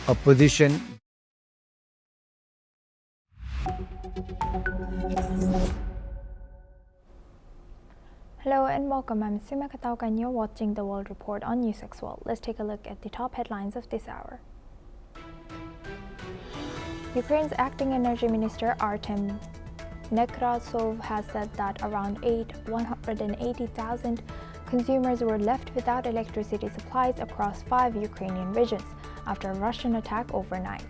opposition. Hello and welcome. I'm Sima Katauka and you're watching the World Report on NewsX World. Let's take a look at the top headlines of this hour. Ukraine's acting energy minister Artem Nekrasov has said that around 180,000 consumers were left without electricity supplies across 5 Ukrainian regions after a Russian attack overnight.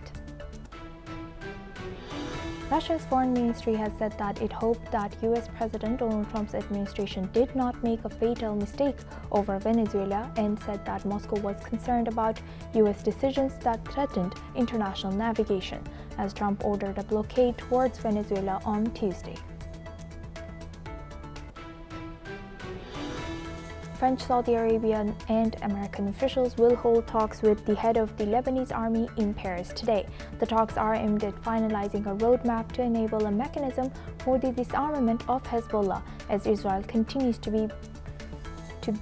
Russia's foreign ministry has said that it hoped that US President Donald Trump's administration did not make a fatal mistake over Venezuela and said that Moscow was concerned about US decisions that threatened international navigation, as Trump ordered a blockade towards Venezuela on Tuesday. French, Saudi Arabian, and American officials will hold talks with the head of the Lebanese army in Paris today. The talks are aimed at finalizing a roadmap to enable a mechanism for the disarmament of Hezbollah as Israel continues to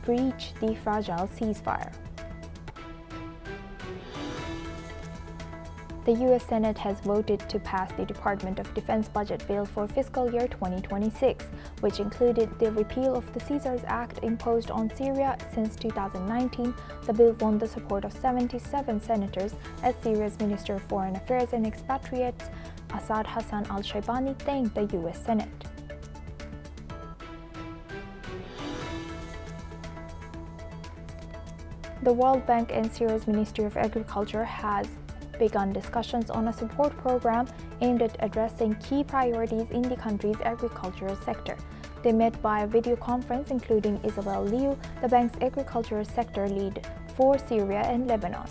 breach the fragile ceasefire. The U.S. Senate has voted to pass the Department of Defense budget bill for fiscal year 2026, which included the repeal of the Caesars Act imposed on Syria since 2019. The bill won the support of 77 senators as Syria's Minister of Foreign Affairs and Expatriates, Assad Hassan al-Shaibani, thanked the U.S. Senate. The World Bank and Syria's Ministry of Agriculture has begun discussions on a support program aimed at addressing key priorities in the country's agricultural sector. They met via video conference, including Isabel Liu, the bank's agricultural sector lead for Syria and Lebanon.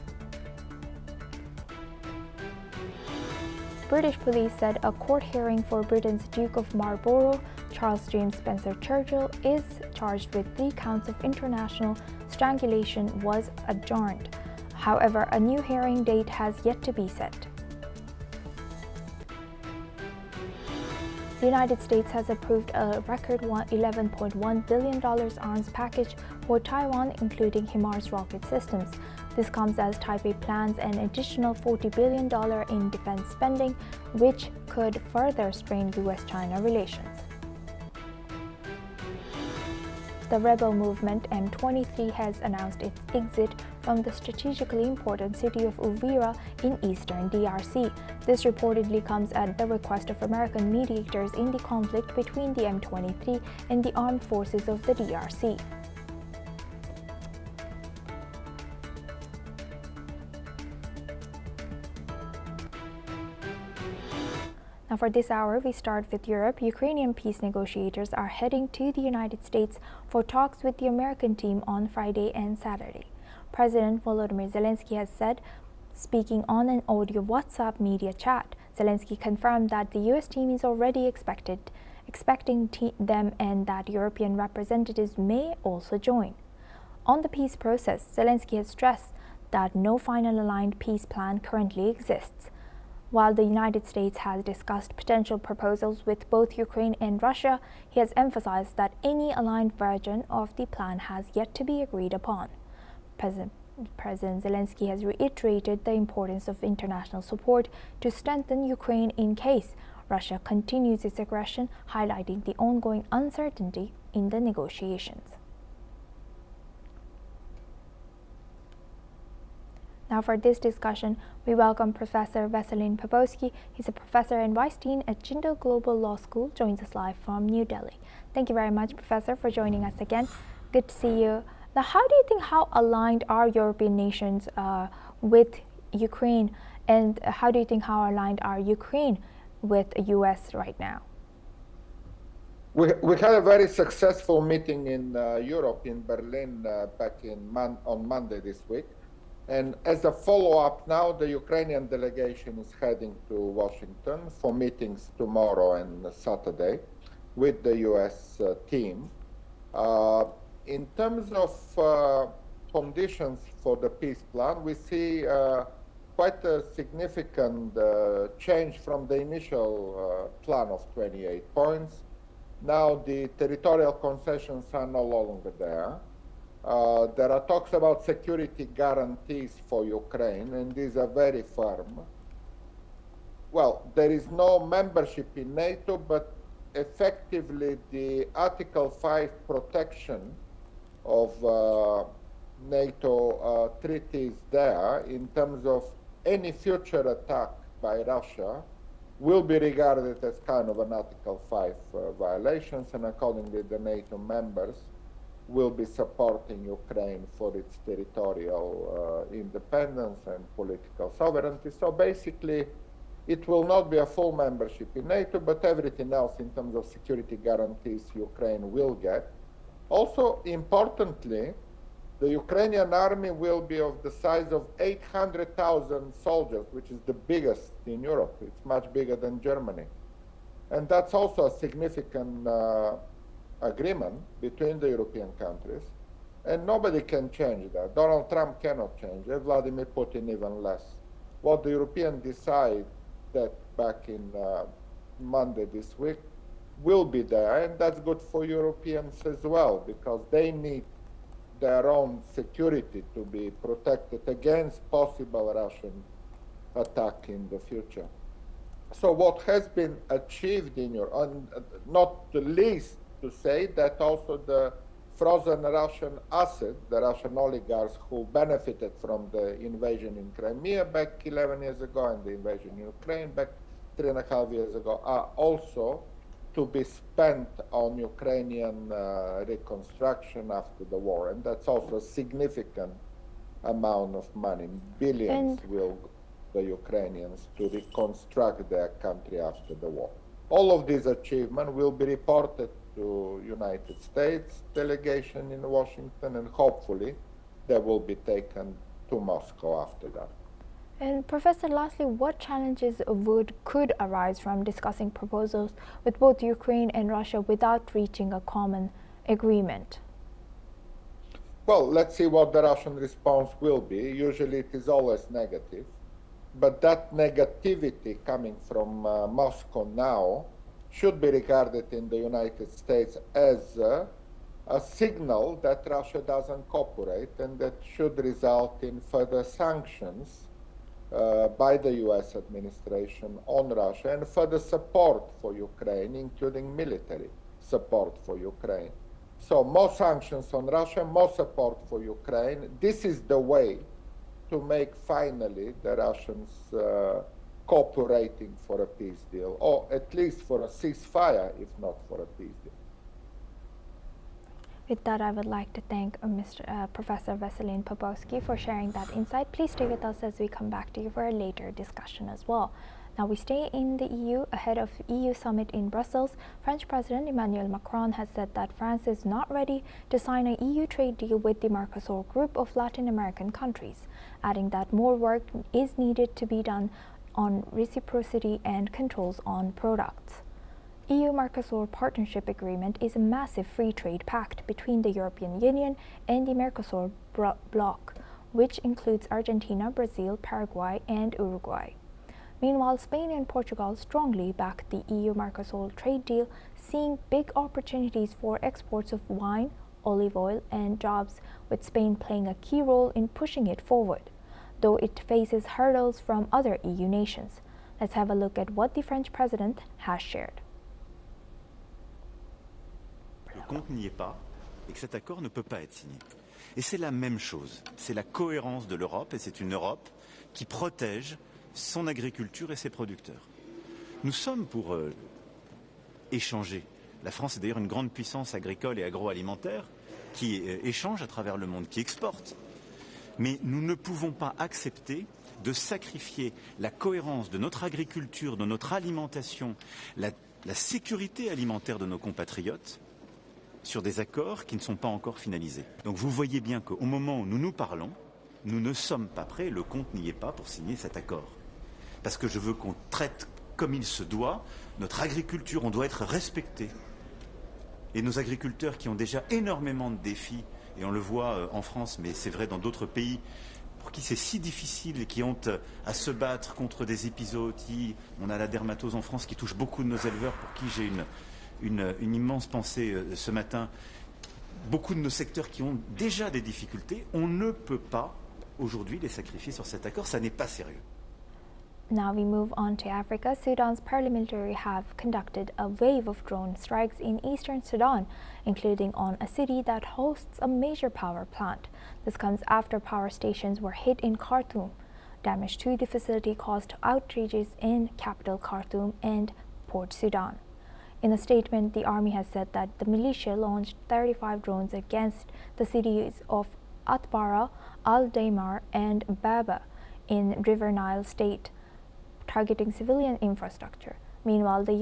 British police said a court hearing for Britain's Duke of Marlborough, Charles James Spencer Churchill, is charged with 3 counts of international strangulation was adjourned. However, a new hearing date has yet to be set. The United States has approved a record $11.1 billion arms package for Taiwan, including HIMARS rocket systems. This comes as Taipei plans an additional $40 billion in defense spending, which could further strain U.S.-China relations. The rebel movement M23 has announced its exit from the strategically important city of Uvira in eastern DRC. This reportedly comes at the request of American mediators in the conflict between the M23 and the armed forces of the DRC. Now for this hour, we start with Europe. Ukrainian peace negotiators are heading to the United States for talks with the American team on Friday and Saturday. President Volodymyr Zelensky has said, speaking on an audio WhatsApp media chat, Zelensky confirmed that the U.S. team is already expecting them and that European representatives may also join. On the peace process, Zelensky has stressed that no final aligned peace plan currently exists. While the United States has discussed potential proposals with both Ukraine and Russia, he has emphasized that any aligned version of the plan has yet to be agreed upon. President Zelensky has reiterated the importance of international support to strengthen Ukraine in case Russia continues its aggression, highlighting the ongoing uncertainty in the negotiations. Now for this discussion, we welcome Professor Vasilin Popovsky. He's a professor and vice dean at Jindal Global Law School, joins us live from New Delhi. Thank you very much, Professor, for joining us again. Good to see you. Now, how do you think how aligned are European nations with Ukraine, and how do you think how aligned are Ukraine with the U.S. right now? We had a very successful meeting in Europe, in Berlin, back on Monday this week. And as a follow-up now, the Ukrainian delegation is heading to Washington for meetings tomorrow and Saturday with the U.S. team. In terms of conditions for the peace plan, we see quite a significant change from the initial plan of 28 points. Now the territorial concessions are no longer there. There are talks about security guarantees for Ukraine, and these are very firm. Well, there is no membership in NATO, but effectively the Article 5 protection of NATO treaties there in terms of any future attack by Russia will be regarded as kind of an Article 5 violations, and accordingly the NATO members will be supporting Ukraine for its territorial independence and political sovereignty. So basically, it will not be a full membership in NATO, but everything else in terms of security guarantees Ukraine will get. Also, importantly, the Ukrainian army will be of the size of 800,000 soldiers, which is the biggest in Europe. It's much bigger than Germany. And that's also a significant agreement between the European countries. And nobody can change that. Donald Trump cannot change it, Vladimir Putin even less. What the Europeans decide that back in Monday this week will be there, and that's good for Europeans as well, because they need their own security to be protected against possible Russian attack in the future. So what has been achieved in Europe, and not the least to say that also the frozen Russian assets, the Russian oligarchs who benefited from the invasion in Crimea back 11 years ago and the invasion in Ukraine back 3.5 years ago, are also to be spent on Ukrainian reconstruction after the war. And that's also a significant amount of money. Billions will go to the Ukrainians to reconstruct their country after the war. All of these achievements will be reported to United States delegation in Washington, and hopefully they will be taken to Moscow after that. And Professor, lastly, what challenges could arise from discussing proposals with both Ukraine and Russia without reaching a common agreement? Well, let's see what the Russian response will be. Usually it is always negative, but that negativity coming from Moscow now should be regarded in the United States as a signal that Russia doesn't cooperate, and that should result in further sanctions by the US administration on Russia and further support for Ukraine, including military support for Ukraine. So more sanctions on Russia, more support for Ukraine. This is the way to make finally the Russians cooperating for a peace deal, or at least for a ceasefire, if not for a peace deal. With that, I would like to thank Professor Veselin Popovsky for sharing that insight. Please stay with us as we come back to you for a later discussion as well. Now we stay in the EU. Ahead of EU summit in Brussels, French President Emmanuel Macron has said that France is not ready to sign an EU trade deal with the Mercosur group of Latin American countries, adding that more work is needed to be done on reciprocity and controls on products. EU-Mercosur Partnership Agreement is a massive free trade pact between the European Union and the Mercosur bloc, which includes Argentina, Brazil, Paraguay, and Uruguay. Meanwhile, Spain and Portugal strongly back the EU-Mercosur trade deal, seeing big opportunities for exports of wine, olive oil, and jobs, with Spain playing a key role in pushing it forward, though it faces hurdles from other EU nations. Let's have a look at what the French president has shared. Le compte n'y est pas et que cet accord ne peut pas être signé. Et c'est la même chose, c'est la cohérence de l'Europe, et c'est une Europe qui protège son agriculture et ses producteurs. Nous sommes pour échanger. La France est d'ailleurs une grande puissance agricole et agroalimentaire qui échange à travers le monde, qui exporte. Mais nous ne pouvons pas accepter de sacrifier la cohérence de notre agriculture, de notre alimentation, la sécurité alimentaire de nos compatriotes sur des accords qui ne sont pas encore finalisés. Donc vous voyez bien qu'au moment où nous nous parlons, nous ne sommes pas prêts, le compte n'y est pas pour signer cet accord. Parce que je veux qu'on traite comme il se doit notre agriculture, on doit être respecté. Et nos agriculteurs qui ont déjà énormément de défis, et on le voit en France, mais c'est vrai dans d'autres pays, pour qui c'est si difficile et qui ont à se battre contre des épizooties. On a la dermatose en France qui touche beaucoup de nos éleveurs, pour qui j'ai une immense pensée ce matin. beaucoup de nos secteurs qui ont déjà des difficultés, on ne peut pas aujourd'hui les sacrifier sur cet accord, ça n'est pas sérieux. Now we move on to Africa. Sudan's paramilitary have conducted a wave of drone strikes in Eastern Sudan, including on a city that hosts a major power plant. This comes after power stations were hit in Khartoum. Damage to the facility caused outages in capital Khartoum and Port Sudan. In a statement, the army has said that the militia launched 35 drones against the cities of Atbara, Al-Daimar, and Baba in River Nile State, targeting civilian infrastructure. Meanwhile, the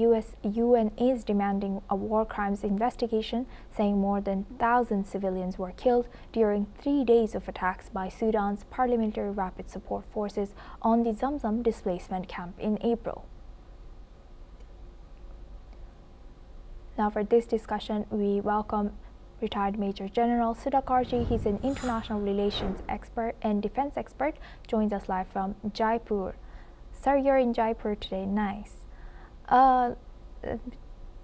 UN is demanding a war crimes investigation, saying more than 1,000 civilians were killed during 3 days of attacks by Sudan's paramilitary rapid support forces on the Zamzam displacement camp in April. Now for this discussion, we welcome retired Major General Sudhakarji. He's an international relations expert and defense expert, joins us live from Jaipur. Sir, you're in Jaipur today. Nice.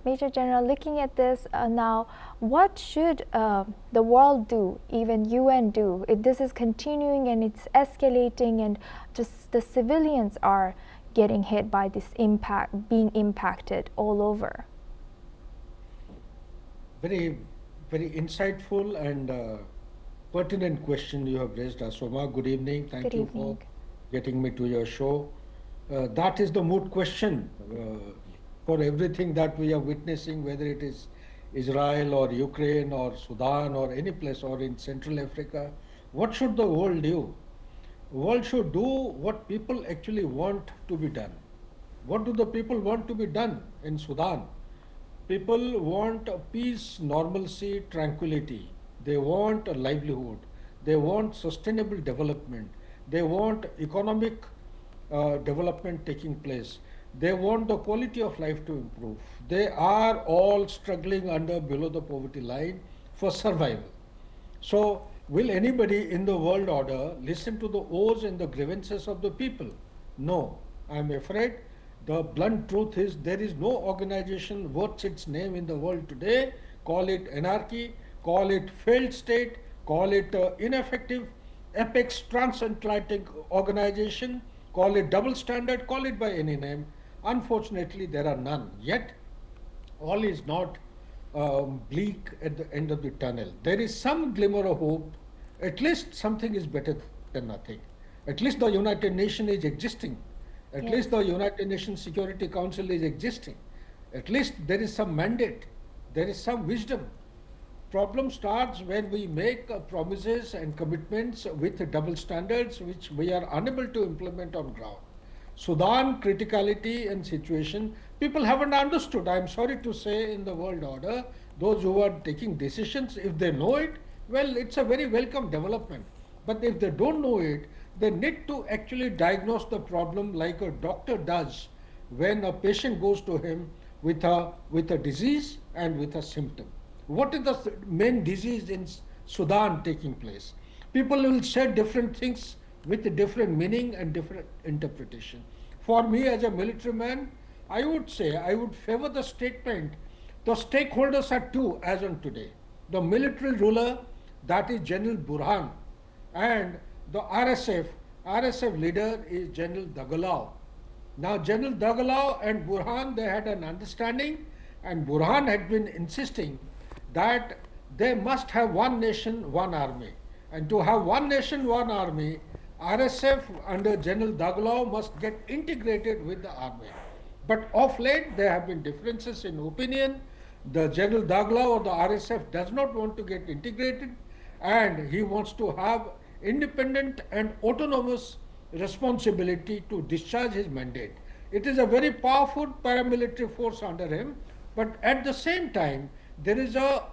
Major General, looking at this now, what should the world do, even UN do? This is continuing and it's escalating, and just the civilians are getting hit by this impact, being impacted all over. Very, very insightful and pertinent question you have raised, Asoma. Good evening. Thank you for getting me to your show. That is the moot question for everything that we are witnessing, whether it is Israel or Ukraine or Sudan or any place or in Central Africa. What should the world do? The world should do what people actually want to be done. What do the people want to be done in Sudan? People want peace, normalcy, tranquility. They want a livelihood. They want sustainable development. They want economic development taking place. They want the quality of life to improve. They are all struggling below the poverty line for survival. So will anybody in the world order listen to the woes and the grievances of the people? No. I am afraid the blunt truth is there is no organization worth its name in the world today. Call it anarchy, call it failed state, call it ineffective, apex transatlantic organization, call it double standard, call it by any name. Unfortunately, there are none. Yet, all is not bleak at the end of the tunnel. There is some glimmer of hope. At least something is better than nothing. At least the United Nations is existing. At least the United Nations Security Council is existing. At least there is some mandate. There is some wisdom. Problem starts when we make promises and commitments with double standards which we are unable to implement on ground. Sudan criticality and situation, people haven't understood. I am sorry to say, in the world order, those who are taking decisions, if they know it, well, it's a very welcome development. But if they don't know it, they need to actually diagnose the problem like a doctor does when a patient goes to him with a disease and with a symptom. What is the main disease in Sudan taking place? People will say different things with different meaning and different interpretation. For me as a military man, I would say, I would favor the statement, the stakeholders are two as on today. The military ruler, that is General Burhan, and the RSF leader is General Dagalau. Now General Dagalau and Burhan, they had an understanding, and Burhan had been insisting that they must have one nation, one army. And to have one nation, one army, RSF under General Dagalau must get integrated with the army. But of late, there have been differences in opinion. The General Dagalau or the RSF does not want to get integrated, and he wants to have independent and autonomous responsibility to discharge his mandate. It is a very powerful paramilitary force under him, but at the same time, there is a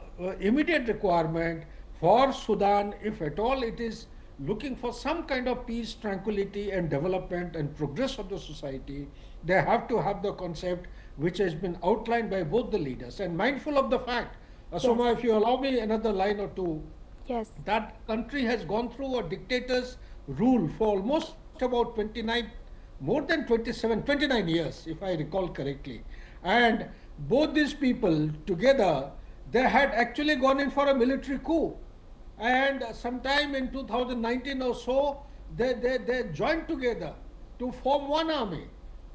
immediate requirement for Sudan, if at all it is looking for some kind of peace, tranquility and development and progress of the society. They have to have the concept which has been outlined by both the leaders. And mindful of the fact, Asoma, if you allow me another line or two, that country has gone through a dictator's rule for almost about 29 years, if I recall correctly. And both these people together, they had actually gone in for a military coup. And sometime in 2019 or so, they joined together to form one army.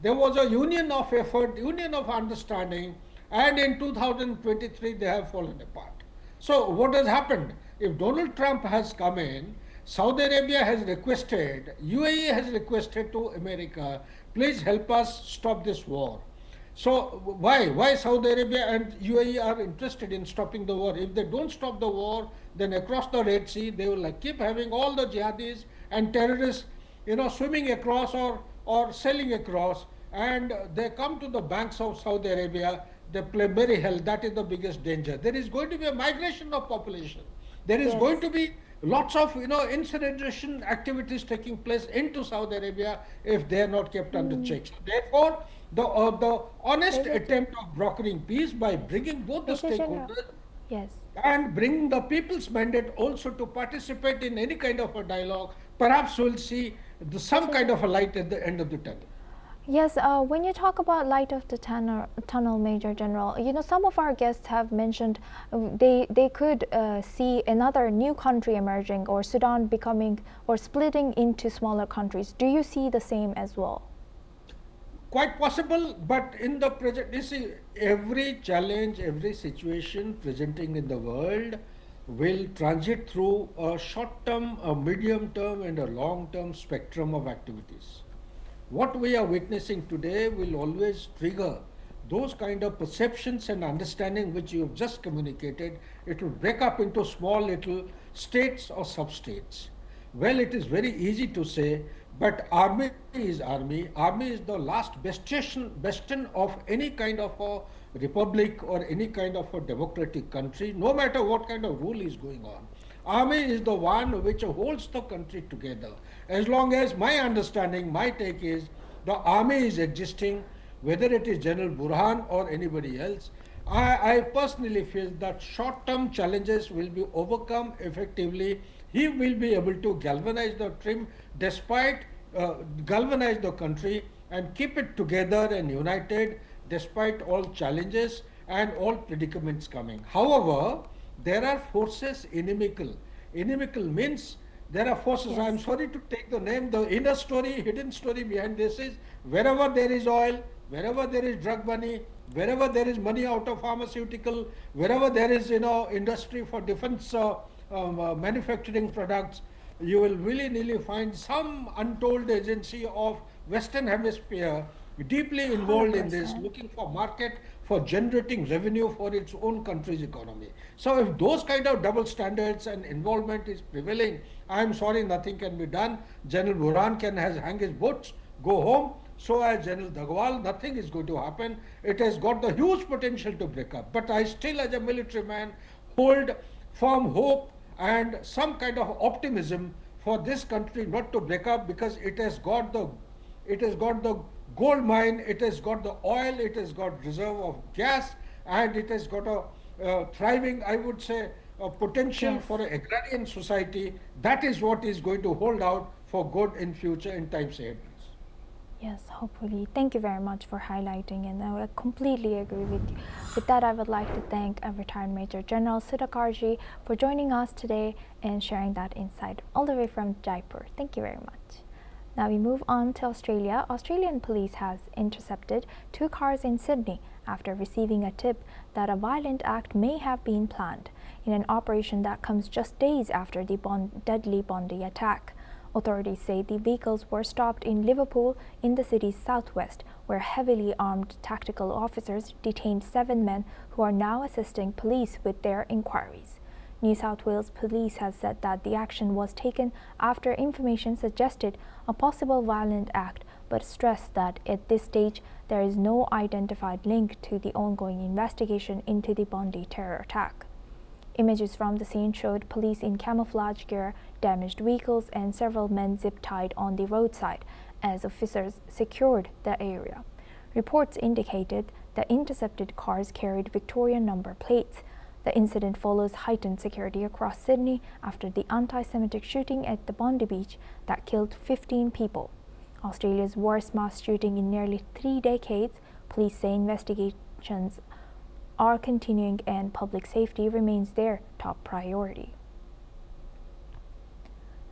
There was a union of effort, union of understanding, and in 2023 they have fallen apart. So what has happened? If Donald Trump has come in, Saudi Arabia has requested, UAE has requested to America, please help us stop this war. So why Saudi Arabia and UAE are interested in stopping the war? If they don't stop the war, then across the Red Sea they will keep having all the jihadis and terrorists, swimming across or sailing across, and they come to the banks of Saudi Arabia. They play merry hell. That is the biggest danger. There is going to be a migration of population. There is going to be lots of incineration activities taking place into Saudi Arabia if they are not kept under check. So therefore, the honest attempt of brokering peace by bringing both the stakeholders and bringing the people's mandate also to participate in any kind of a dialogue, perhaps we'll see some kind of a light at the end of the tunnel. Yes, when you talk about light of the tunnel, Major General, some of our guests have mentioned they could see another new country emerging, or Sudan becoming or splitting into smaller countries. Do you see the same as well? Quite possible, but in the present, you see, every challenge, every situation presenting in the world will transit through a short-term, a medium-term, and a long-term spectrum of activities. What we are witnessing today will always trigger those kind of perceptions and understanding which you have just communicated. It will break up into small little states or sub-states. Well, it is very easy to say, but army is army. Army is the last bastion of any kind of a republic or any kind of a democratic country, no matter what kind of rule is going on. Army is the one which holds the country together. As long as my understanding, my take is, the army is existing, whether it is General Burhan or anybody else, I personally feel that short-term challenges will be overcome effectively. He will be able to galvanize the galvanize the country and keep it together and united despite all challenges and all predicaments coming. However, there are forces inimical. Inimical means there are forces, I am sorry to take the name, the inner story, hidden story behind this is, wherever there is oil, wherever there is drug money, wherever there is money out of pharmaceutical, wherever there is industry for defense manufacturing products, you will willy-nilly find some untold agency of Western Hemisphere deeply involved 100%. In this, looking for market for generating revenue for its own country's economy. So if those kind of double standards and involvement is prevailing, I am sorry, nothing can be done. General Burhan can hang his boots, go home. So as General Dagwal, nothing is going to happen. It has got the huge potential to break up. But I still, as a military man, hold firm hope and some kind of optimism for this country not to break up, because it has got the gold mine, it has got the oil, it has got reserve of gas, and it has got a thriving, I would say, a potential for an agrarian society. That is what is going to hold out for good in future, in times ahead. Yes, hopefully. Thank you very much for highlighting, and I completely agree with you. With that, I would like to thank retired Major General Sudhakarji for joining us today and sharing that insight all the way from Jaipur. Thank you very much. Now we move on to Australia. Australian police has intercepted 2 cars in Sydney after receiving a tip that a violent act may have been planned in an operation that comes just days after the deadly Bondi attack. Authorities say the vehicles were stopped in Liverpool in the city's southwest, where heavily armed tactical officers detained 7 men who are now assisting police with their inquiries. New South Wales Police has said that the action was taken after information suggested a possible violent act, but stressed that at this stage there is no identified link to the ongoing investigation into the Bondi terror attack. Images from the scene showed police in camouflage gear, damaged vehicles, and several men zip-tied on the roadside as officers secured the area. Reports indicated the intercepted cars carried Victorian number plates. The incident follows heightened security across Sydney after the anti-Semitic shooting at the Bondi beach that killed 15 people. Australia's worst mass shooting in nearly 3 decades, police say investigations are continuing and public safety remains their top priority.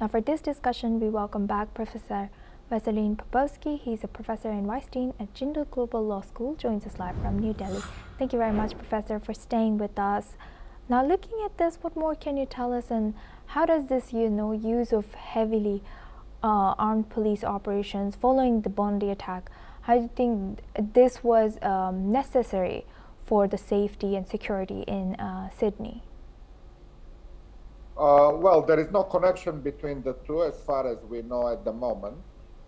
Now for this discussion, we welcome back Professor Vasilin Popovsky. He's a professor and vice dean at Jindal Global Law School, joins us live from New Delhi. Thank you very much, Professor, for staying with us. Now looking at this, what more can you tell us, and how does this use of heavily armed police operations following the Bondi attack, how do you think this was necessary for the safety and security in Sydney? Well, there is no connection between the two as far as we know at the moment.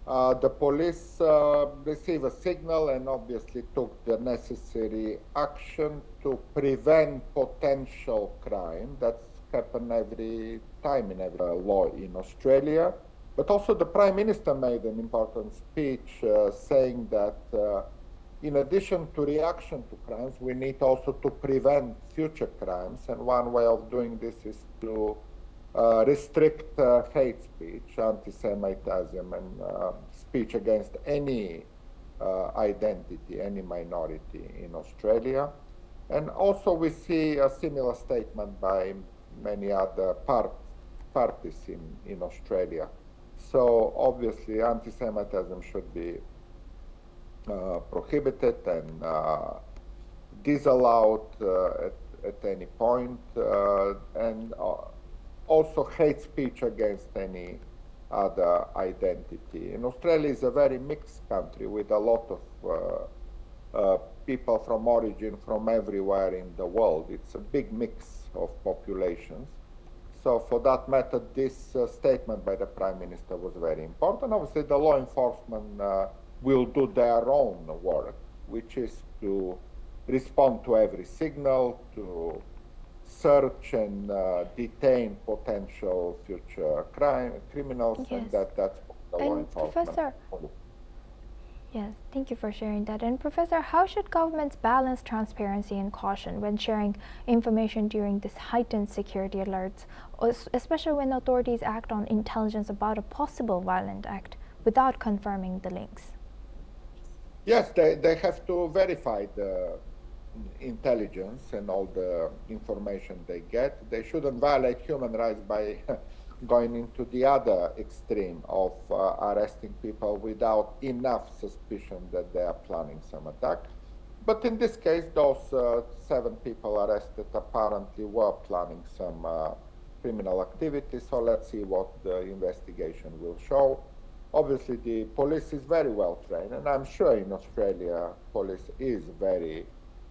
The police received a signal and obviously took the necessary action to prevent potential crime. That's happened every time in every law in Australia. But also the Prime Minister made an important speech saying that in addition to reaction to crimes, we need also to prevent future crimes. And one way of doing this is to restrict hate speech, anti-Semitism, and speech against any identity, any minority in Australia. And also we see a similar statement by many other parties in Australia. So obviously anti-Semitism should be prohibited and disallowed at any point, and also hate speech against any other identity. And Australia is a very mixed country with a lot of people from origin from everywhere in the world. It's a big mix of populations. So for that matter, this statement by the Prime Minister was very important. Obviously, the law enforcement will do their own work, which is to respond to every signal, to search and detain potential future criminals, yes. And that's what the law enforcement. Professor, yes, thank you for sharing that. And Professor, how should governments balance transparency and caution when sharing information during this heightened security alerts, especially when authorities act on intelligence about a possible violent act without confirming the links? Yes, they have to verify the intelligence and all the information they get. They shouldn't violate human rights by going into the other extreme of arresting people without enough suspicion that they are planning some attack. But in this case, those 7 people arrested apparently were planning some criminal activity. So let's see what the investigation will show. Obviously, the police is very well trained, and I'm sure in Australia, police is very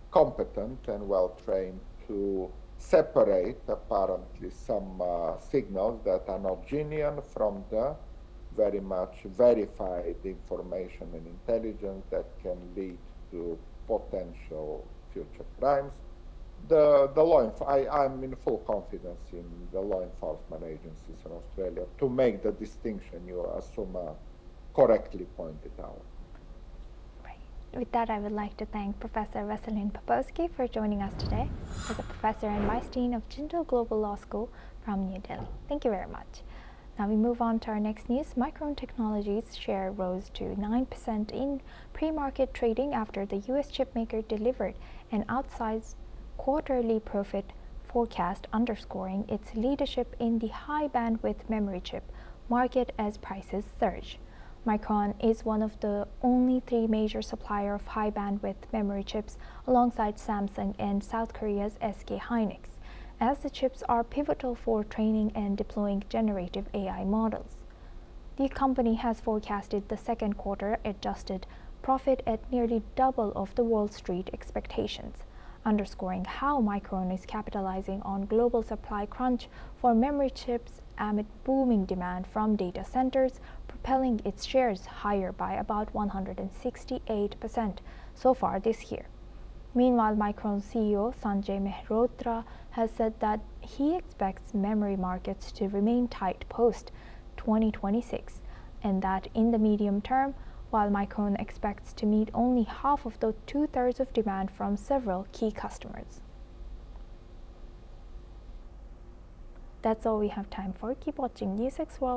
competent and well trained to separate apparently some signals that are not genuine from the very much verified information and intelligence that can lead to potential future crimes. I'm in full confidence in the law enforcement agencies in Australia to make the distinction you assume correctly pointed out. With that, I would like to thank Professor Vasilin Popovsky for joining us today as a professor and vice dean of Jindal Global Law School from New Delhi. Thank you very much. Now we move on to our next news. Micron Technology's share rose to 9% in pre-market trading after the U.S. chipmaker delivered an outsized quarterly profit forecast, underscoring its leadership in the high-bandwidth memory chip market as prices surge. Micron is one of the only 3 major suppliers of high-bandwidth memory chips alongside Samsung and South Korea's SK Hynix, as the chips are pivotal for training and deploying generative AI models. The company has forecasted the second quarter adjusted profit at nearly double of the Wall Street expectations, underscoring how Micron is capitalizing on global supply crunch for memory chips amid booming demand from data centers, propelling its shares higher by about 168% so far this year. Meanwhile, Micron CEO Sanjay Mehrotra has said that he expects memory markets to remain tight post-2026, and that in the medium term, while Micron expects to meet only half of the 2/3 of demand from several key customers. That's all we have time for. Keep watching NewsX World.